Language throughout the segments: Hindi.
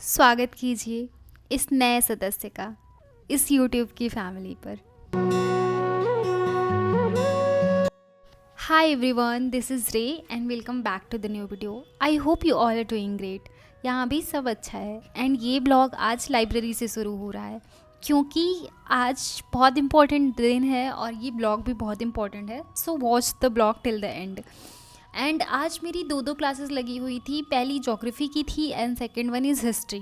स्वागत कीजिए इस नए सदस्य का इस YouTube की फैमिली पर। Hi everyone, this is Ray and welcome back to the new video. I hope you all are doing great. यहाँ भी सब अच्छा है एंड ये ब्लॉग आज लाइब्रेरी से शुरू हो रहा है क्योंकि आज बहुत इम्पॉर्टेंट दिन है और ये ब्लॉग भी बहुत इम्पॉर्टेंट है। So watch the blog till the end. And आज मेरी दो क्लासेस लगी हुई थी। पहली ज्योग्राफी की थी and second one is history.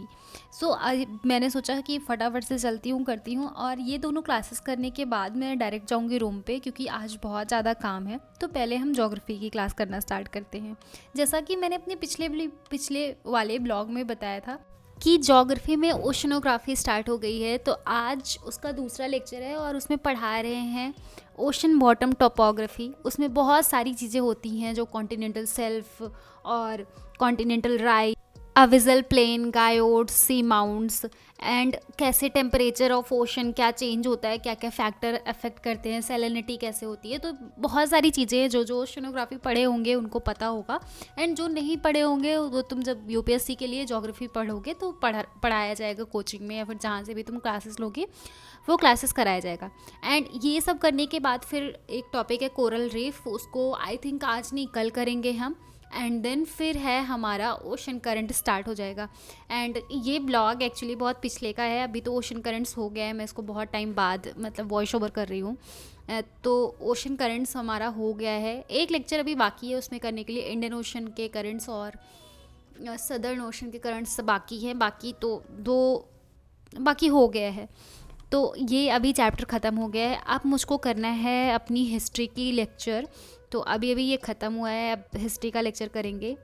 So मैंने सोचा कि फटाफट से चलती हूँ करती हूँ, और ये दोनों क्लासेस करने के बाद मैं डायरेक्ट जाऊँगी रूम पे क्योंकि आज बहुत ज़्यादा काम है। तो पहले हम ज्योग्राफी की क्लास करना स्टार्ट करते हैं। जैसा कि मैंने अपने पिछले वाले ब्लॉग में बताया था कि ज्योग्राफी में ओशनोग्राफी स्टार्ट हो गई है, तो आज उसका दूसरा लेक्चर है और उसमें पढ़ा रहे हैं ओशन बॉटम टोपोग्राफी। उसमें बहुत सारी चीज़ें होती हैं जो कॉन्टिनेंटल सेल्फ और continental rise, abyssal plain, guyots, seamounts and कैसे टेम्परेचर ऑफ ओशन क्या चेंज होता है, क्या क्या फैक्टर अफेक्ट करते हैं, सैलिनिटी कैसे होती है। तो बहुत सारी चीज़ें हैं जो ओशनोग्राफी पढ़े होंगे उनको पता होगा, एंड जो नहीं पढ़े होंगे वो तुम जब यूपीएससी के लिए ज्योग्राफी पढ़ोगे तो पढ़ाया जाएगा कोचिंग में या फिर जहाँ से भी तुम क्लासेस लोगे वो क्लासेस कराया जाएगा। एंड ये सब करने के बाद फिर एक टॉपिक है कोरल रीफ, उसको आई थिंक आज नहीं कल करेंगे हम। एंड देन फिर है हमारा ओशन करंट स्टार्ट हो जाएगा। एंड ये ब्लॉग एक्चुअली बहुत पिछले का है, अभी तो ओशन करंट्स हो गया है, मैं इसको बहुत टाइम बाद मतलब वॉइस ओवर कर रही हूँ। तो ओशन करंट्स हमारा हो गया है। एक लेक्चर अभी बाकी है उसमें करने के लिए, इंडियन ओशन के करंट्स और सदर्न ओशन के करंट्स बाकी हैं। बाकी तो दो बाकी हो गया है। तो ये अभी चैप्टर ख़त्म हो गया है। अब मुझको करना है अपनी हिस्ट्री की लेक्चर। तो अभी अभी ये ख़त्म हुआ है, अब हिस्ट्री का लेक्चर करेंगे।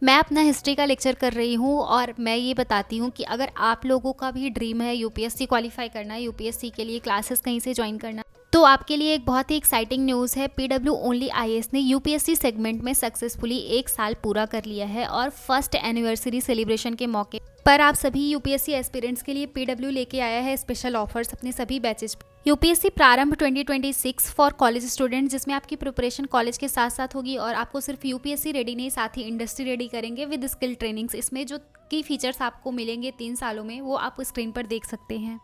मैं अपना हिस्ट्री का लेक्चर कर रही हूँ और मैं ये बताती हूँ कि अगर आप लोगों का भी ड्रीम है यूपीएससी क्वालिफाई करना, यूपीएससी के लिए क्लासेस कहीं से ज्वाइन करना, तो आपके लिए एक बहुत ही एक्साइटिंग न्यूज़ है। पीडब्ल्यू ओनली आईएएस ने यूपीएससी सेगमेंट में सक्सेसफुली 1 साल पूरा कर लिया है और फर्स्ट एनिवर्सरी सेलिब्रेशन के मौके पर आप सभी यूपीएससी एस्पिरेंट्स के लिए पीडब्ल्यू लेके आया है स्पेशल ऑफर्स अपने सभी बैचेज। यूपीएससी प्रारंभ 2026 फॉर कॉलेज स्टूडेंट, जिसमें आपकी प्रिपरेशन कॉलेज के साथ साथ होगी और आपको सिर्फ यूपीएससी रेडी नहीं, साथ ही इंडस्ट्री रेडी करेंगे विद स्किल ट्रेनिंग्स। इसमें जो की फीचर्स आपको मिलेंगे 3 सालों में वो आप स्क्रीन पर देख सकते हैं।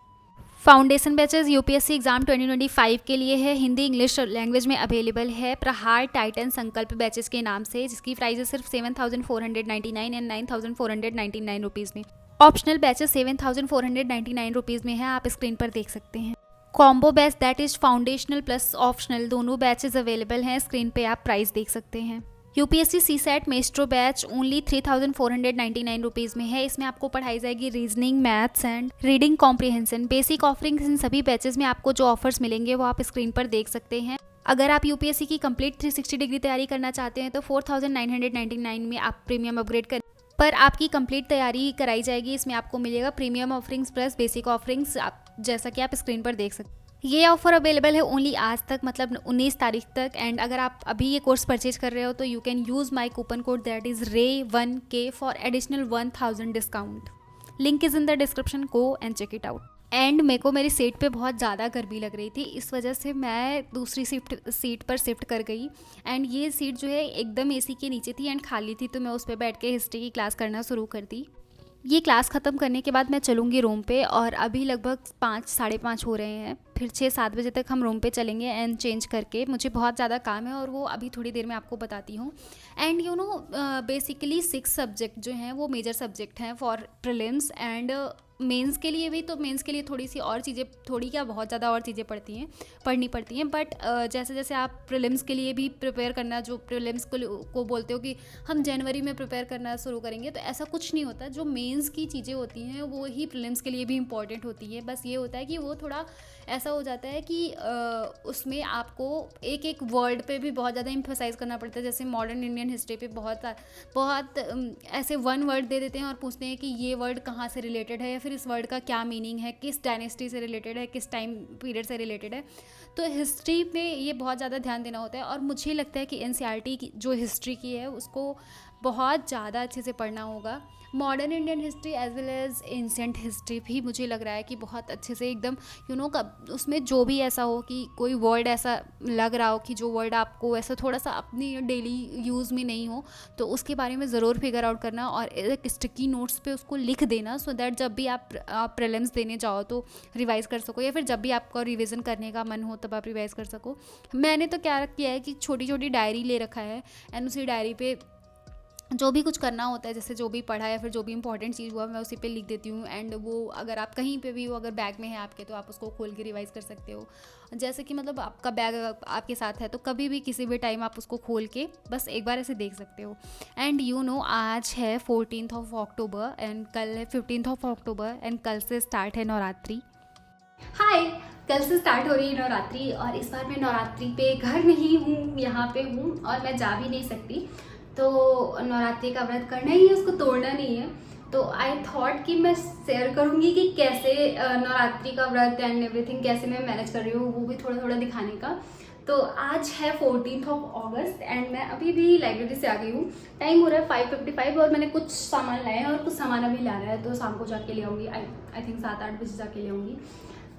फाउंडेशन बैचेस यूपीएससी एग्जाम 2025 के लिए है, हिंदी इंग्लिश लैंग्वेज में अवेलेबल है प्रहार टाइटन संकल्प बैचेस के नाम से, जिसकी प्राइस सिर्फ 7,499 एंड 9,499 रुपीज़ में। ऑप्शनल बैचेस 7,499 रुपीज़ में है, आप स्क्रीन पर देख सकते हैं। Combo batch that is foundational plus optional, दोनों बैचेस अवेलेबल हैं, स्क्रीन पे आप प्राइस देख सकते हैं। UPSC CSAT maestro batch only 3,499 rupees में है। इसमें आपको पढ़ाई जाएगी reasoning, maths and reading comprehension. Basic offerings इन सभी बैचेस में आपको जो ऑफर्स मिलेंगे वो आप स्क्रीन पर देख सकते हैं। अगर आप यूपीएससी की कंप्लीट 360 डिग्री तैयारी करना चाहते हैं तो 4,999 में आप प्रीमियम अपग्रेड कर पर आपकी कंप्लीट तैयारी कराई जाएगी। इसमें आपको मिलेगा premium offerings plus basic offerings, जैसा कि आप स्क्रीन पर देख सकते हैं। ये ऑफर अवेलेबल है ओनली आज तक, मतलब 19 तारीख तक। एंड अगर आप अभी ये कोर्स परचेज कर रहे हो तो you can use my coupon code that is RE1K for additional 1000 discount. Link is in the description, go and check it out. And मेरे को मेरी सीट पे बहुत ज़्यादा गर्मी लग रही थी, इस वजह से मैं दूसरी सीट पर शिफ्ट कर गई। एंड ये सीट जो है एकदम एसी के नीचे थी एंड खाली थी, तो मैं उस पर बैठ के हिस्ट्री की क्लास करना शुरू कर दी। ये क्लास ख़त्म करने के बाद मैं चलूँगी रूम पे, और अभी लगभग 5 साढ़े 5 हो रहे हैं। फिर 6-7 बजे तक हम रूम पे चलेंगे एंड चेंज करके। मुझे बहुत ज़्यादा काम है और वो अभी थोड़ी देर में आपको बताती हूँ। And you know basically 6 subject जो हैं वो मेजर सब्जेक्ट हैं फॉर प्रीलिम्स एंड मेंस के लिए भी। तो मेंस के लिए थोड़ी सी और चीज़ें, थोड़ी क्या बहुत ज़्यादा और चीज़ें पढ़नी पड़ती हैं। बट जैसे जैसे आप प्रीलिम्स के लिए भी प्रिपेयर करना, जो प्रीलिम्स को बोलते हो कि हम जनवरी में प्रिपेयर करना शुरू करेंगे, तो ऐसा कुछ नहीं होता। जो मेंस की चीज़ें होती हैं वो ही प्रीलिम्स के लिए भी इंपॉर्टेंट होती है। बस ये होता है कि वो थोड़ा ऐसा हो जाता है कि उसमें आपको एक एक वर्ड पे भी बहुत ज़्यादा एम्फसाइज़ करना पड़ता है। जैसे मॉडर्न इंडियन हिस्ट्री पे बहुत ऐसे वन वर्ड दे देते हैं और पूछते हैं कि ये वर्ड कहाँ से रिलेटेड है, या फिर इस वर्ड का क्या मीनिंग है, किस डायनेस्टी से रिलेटेड है, किस टाइम पीरियड से रिलेटेड है। तो हिस्ट्री में ये बहुत ज़्यादा ध्यान देना होता है, और मुझे लगता है कि एनसीईआरटी की जो हिस्ट्री की है उसको बहुत ज़्यादा अच्छे से पढ़ना होगा। Modern Indian history as well as ancient history भी मुझे लग रहा है कि बहुत अच्छे से एकदम उसमें जो भी ऐसा हो कि कोई वर्ड ऐसा लग रहा हो कि जो वर्ड आपको ऐसा थोड़ा सा अपनी डेली यूज़ में नहीं हो, तो उसके बारे में ज़रूर फिगर आउट करना और एक स्टिकी नोट्स पे उसको लिख देना, सो दैट जब भी आप प्रीलिम्स देने जाओ तो रिवाइज़ कर सको, या फिर जब भी आपका रिवीजन करने का मन हो तब आप रिवाइज़ कर सको। मैंने तो क्या किया है कि छोटी छोटी डायरी ले रखा है, एंड उसी डायरी पे जो भी कुछ करना होता है, जैसे जो भी पढ़ा या फिर जो भी इंपॉर्टेंट चीज़ हुआ, मैं उसी पे लिख देती हूँ। एंड वो अगर आप कहीं पे भी हो, अगर बैग में है आपके, तो आप उसको खोल के रिवाइज़ कर सकते हो। जैसे कि मतलब आपका बैग आपके साथ है तो कभी भी किसी भी टाइम आप उसको खोल के बस एक बार ऐसे देख सकते हो। एंड आज है 14 अक्टूबर एंड कल है 15 अक्टूबर, एंड कल से स्टार्ट है नवरात्रि। हाय, कल से स्टार्ट हो रही है नवरात्रि, और इस बार मैं नवरात्रि पे घर नहीं हूँ, यहाँ पे हूँ, और मैं जा भी नहीं सकती। तो नवरात्रि का व्रत करना ही है, उसको तोड़ना नहीं है। तो आई थॉट कि मैं शेयर करूँगी कि कैसे नवरात्रि का व्रत एंड एवरीथिंग कैसे मैं मैनेज कर रही हूँ, वो भी थोड़ा थोड़ा दिखाने का। तो आज है 14 अगस्त एंड मैं अभी भी लाइब्रेरी से आ गई हूँ। टाइम हो रहा है 5:55 और मैंने कुछ सामान लाए हैं और कुछ सामान अभी लाना है, तो शाम को जाके ले आऊँगी। आई थिंक 7-8 बजे जाके ले आऊँगी।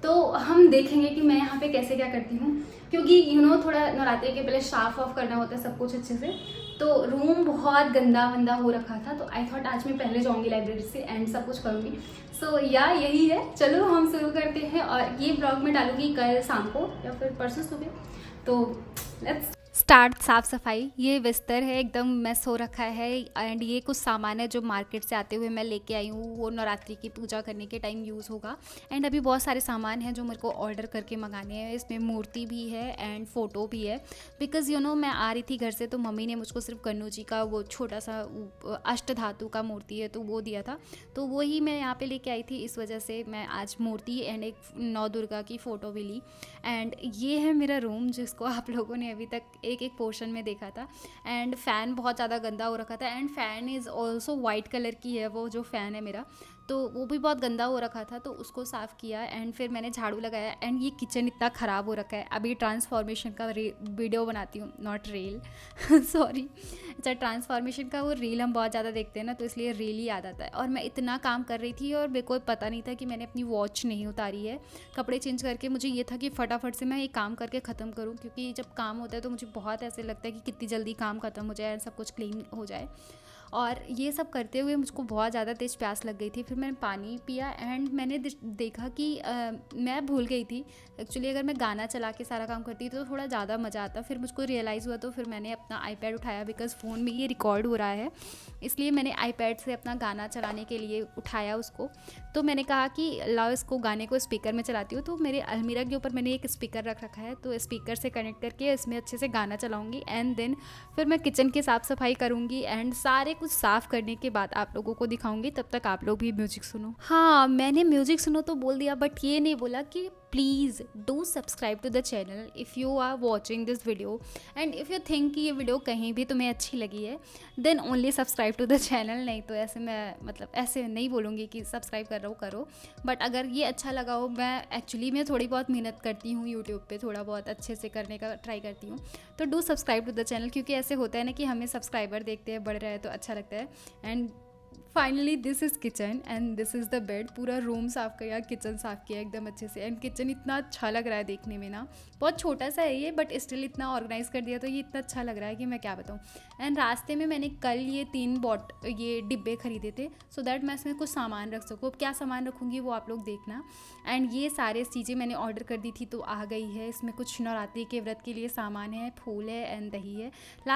तो हम देखेंगे कि मैं यहाँ पे कैसे क्या करती हूँ, क्योंकि थोड़ा नवरात्रि के पहले साफ ऑफ करना होता है सब कुछ अच्छे से। तो रूम बहुत गंदा वंदा हो रखा था, तो आई थॉट आज मैं पहले जाऊँगी लाइब्रेरी से एंड सब कुछ करूँगी। सो यही है, चलो हम शुरू करते हैं। और ये ब्लॉग मैं डालूँगी कल शाम को या फिर परसों सुबह। तो लेट्स स्टार्ट। साफ़ सफाई, ये बिस्तर है एकदम मेस हो रखा है, एंड ये कुछ सामान है जो मार्केट से आते हुए मैं लेके आई हूँ, वो नवरात्रि की पूजा करने के टाइम यूज़ होगा। एंड अभी बहुत सारे सामान हैं जो मेरे को ऑर्डर करके मंगाने हैं। इसमें मूर्ति भी है एंड फ़ोटो भी है, बिकॉज़ मैं आ रही थी घर से, तो मम्मी ने मुझको सिर्फ कन्नू जी का वो छोटा सा अष्ट धातु का मूर्ति है तो वो दिया था, तो वो ही मैं यहाँ पे लेके आई थी। इस वजह से मैं आज मूर्ति एंड एक नौ दुर्गा की फ़ोटो भी ली। एंड ये है मेरा रूम, जिसको आप लोगों ने अभी तक एक पोर्शन में देखा था। एंड फ़ैन बहुत ज़्यादा गंदा हो रखा था, and fan is also white colour की है, वो जो फ़ैन है मेरा, तो वो भी बहुत गंदा हो रखा था, तो उसको साफ़ किया एंड फिर मैंने झाड़ू लगाया। एंड ये किचन इतना ख़राब हो रखा है, अभी ट्रांसफॉर्मेशन का वीडियो बनाती हूँ, नॉट रील सॉरी। अच्छा, ट्रांसफॉर्मेशन का वो रील हम बहुत ज़्यादा देखते हैं ना, तो इसलिए रील ही याद आता है। और मैं इतना काम कर रही थी और मेरे को पता नहीं था कि मैंने अपनी वॉच नहीं उतारी है। कपड़े चेंज करके मुझे ये था कि फटाफट से मैं ये काम करके ख़त्म करूँ, क्योंकि जब काम होता है तो मुझे बहुत ऐसे लगता है कि कितनी जल्दी काम ख़त्म हो जाए और सब कुछ क्लीन हो जाए। और ये सब करते हुए मुझको बहुत ज़्यादा तेज़ प्यास लग गई थी। फिर मैंने पानी पिया एंड मैंने देखा कि मैं भूल गई थी एक्चुअली, अगर मैं गाना चला के सारा काम करती तो थोड़ा ज़्यादा मज़ा आता। फिर मुझको रियलाइज़ हुआ, तो फिर मैंने अपना आईपैड उठाया, बिकॉज़ फ़ोन में ये रिकॉर्ड हो रहा है, इसलिए मैंने आईपैड से अपना गाना चलाने के लिए उठाया उसको। तो मैंने कहा कि लाओ इसको, गाने को स्पीकर में चलाती हूँ। तो मेरे अलमीरा के ऊपर मैंने एक स्पीकर रख रखा है, तो स्पीकर से कनेक्ट करके इसमें अच्छे से गाना चलाऊँगी एंड देन फिर मैं किचन की साफ़ सफाई करूँगी एंड सारे कुछ साफ़ करने के बाद आप लोगों को दिखाऊंगी। तब तक आप लोग भी म्यूजिक सुनो। हाँ, मैंने म्यूजिक सुनो तो बोल दिया, बट ये नहीं बोला कि please do subscribe to the channel if you are watching this video, and if you think कि ये वीडियो कहीं भी तुम्हें अच्छी लगी है, then only subscribe to the channel. नहीं तो ऐसे मैं ऐसे नहीं बोलूँगी कि सब्सक्राइब कर रहा हूँ, करो, बट अगर ये अच्छा लगा हो, मैं थोड़ी बहुत मेहनत करती हूँ यूट्यूब पे, थोड़ा बहुत अच्छे से करने का ट्राई करती हूँ, तो do subscribe to the channel, क्योंकि ऐसे होता है ना कि हमें सब्सक्राइबर देखते हैं बढ़ रहा है तो अच्छा लगता है। And finally this is kitchen and this is the bed. पूरा रूम साफ़ किया, किचन साफ़ किया एकदम अच्छे से, एंड किचन इतना अच्छा लग रहा है देखने में ना, बहुत छोटा सा है ये, बट स्टिल इतना ऑर्गेनाइज़ कर दिया तो ये इतना अच्छा लग रहा है कि मैं क्या बताऊँ। एंड रास्ते में मैंने कल ये 3 ये डिब्बे खरीदे थे, सो दैट मैं इसमें कुछ सामान रख सकूँ। अब क्या सामान रखूँगी वो आप लोग देखना। एंड ये सारे चीज़ें मैंने ऑर्डर कर दी थी तो आ गई है। इसमें कुछ नवरात्रि के व्रत के लिए सामान है, फूल है एंड दही है। लास्ट